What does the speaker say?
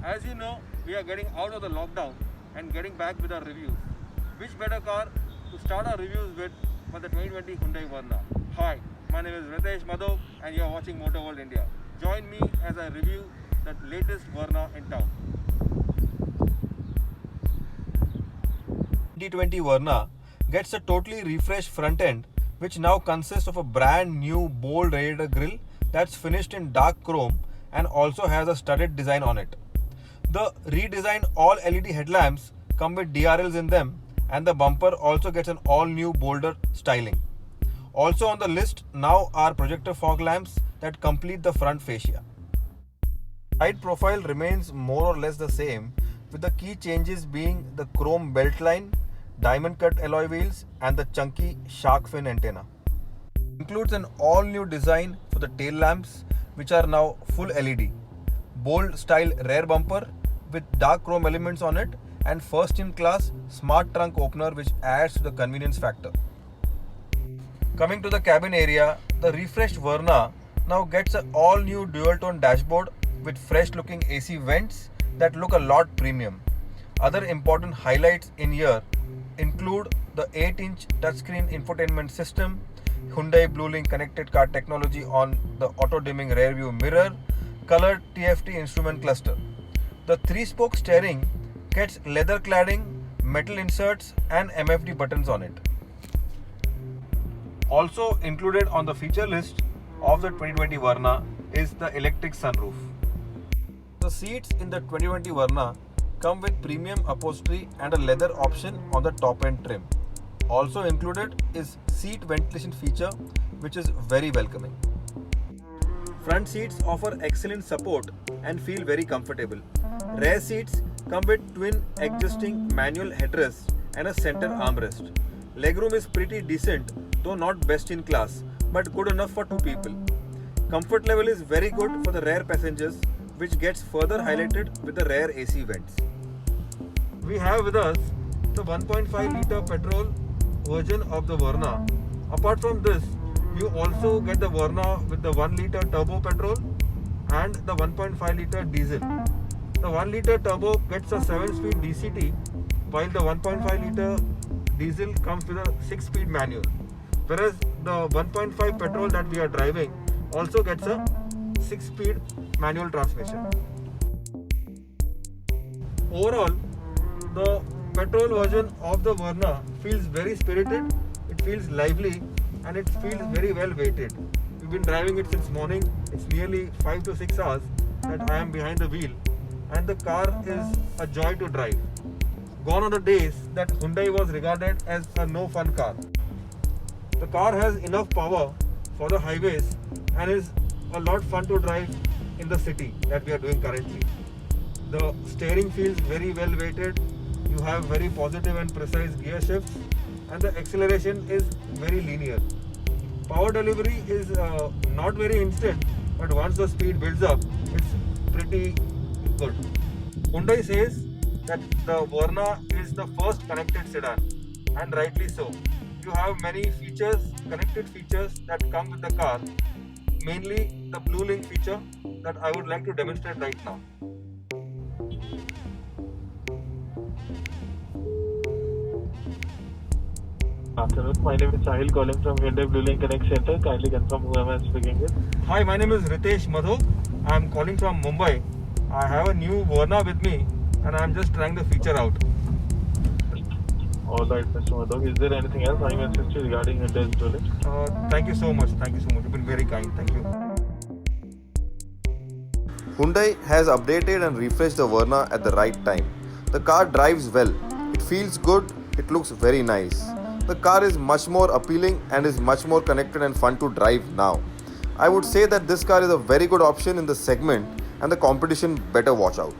As you know, we are getting out of the lockdown and getting back with our reviews. Which better car to start our reviews with for the 2020 Hyundai Verna? Hi, my name is Ritesh Madhok and you are watching Motor World India. Join me as I review the latest Verna in town. 2020 Verna gets a totally refreshed front end, which now consists of a brand new bold radiator grille that's finished in dark chrome and also has a studded design on it. The redesigned all LED headlamps come with DRLs in them, and the bumper also gets an all new bolder styling. Also on the list now are projector fog lamps that complete the front fascia. Side profile remains more or less the same, with the key changes being the chrome beltline, diamond cut alloy wheels and the chunky shark fin antenna. Includes an all new design for the tail lamps, which are now full LED, bold style rear bumper with dark chrome elements on it, and first in class smart trunk opener, which adds to the convenience factor. Coming to the cabin area, the refreshed Verna now gets an all new dual tone dashboard with fresh looking AC vents that look a lot premium. Other important highlights in here include the 8-inch touchscreen infotainment system, Hyundai BlueLink connected car technology on the auto dimming rear view mirror, colored TFT instrument cluster. The 3-spoke steering gets leather cladding, metal inserts and MFD buttons on it. Also included on the feature list of the 2020 Verna is the electric sunroof. The seats in the 2020 Verna come with premium upholstery and a leather option on the top end trim. Also included is seat ventilation feature, which is very welcoming. Front seats offer excellent support and feel very comfortable. Rear seats come with twin adjusting manual headrests and a center armrest. Legroom is pretty decent, though not best in class, but good enough for 2 people. Comfort level is very good for the rear passengers, which gets further highlighted with the rear AC vents. We have with us the 1.5 litre petrol version of the Verna. Apart from this, you also get the Verna with the 1 litre turbo petrol and the 1.5 litre diesel. The 1 litre turbo gets a 7-speed DCT, while the 1.5 litre diesel comes with a 6-speed manual. Whereas the 1.5 petrol that we are driving also gets a 6-speed manual transmission. Overall, the petrol version of the Verna feels very spirited, it feels lively and it feels very well weighted. We've been driving it since morning. It's nearly 5 to 6 hours that I am behind the wheel, and the car is a joy to drive. Gone are the days that Hyundai was regarded as a no fun car. The car has enough power for the highways and is a lot fun to drive in the city that we are doing currently. The steering feels very well weighted. You have very positive and precise gear shifts, and the acceleration is very linear. Power delivery is not very instant, but once the speed builds up, it's pretty good. Hyundai says that the Verna is the first connected sedan, and rightly so. You have many features, connected features that come with the car, mainly the BlueLink feature that I would like to demonstrate right now. Afternoon. My name is Sahil calling from Hyundai BlueLink Connect Center. Kindly confirm who am I speaking with. Hi, my name is Ritesh Madhok. I am calling from Mumbai. I have a new Verna with me and I am just trying the feature out. Alright, Mr. Madhok. Is there anything else I may assist you regarding Hyundai's BlueLink? Thank you so much. Thank you so much. You've been very kind. Thank you. Hyundai has updated and refreshed the Verna at the right time. The car drives well. It feels good. It looks very nice. The car is much more appealing and is much more connected and fun to drive now. I would say that this car is a very good option in the segment and the competition better watch out.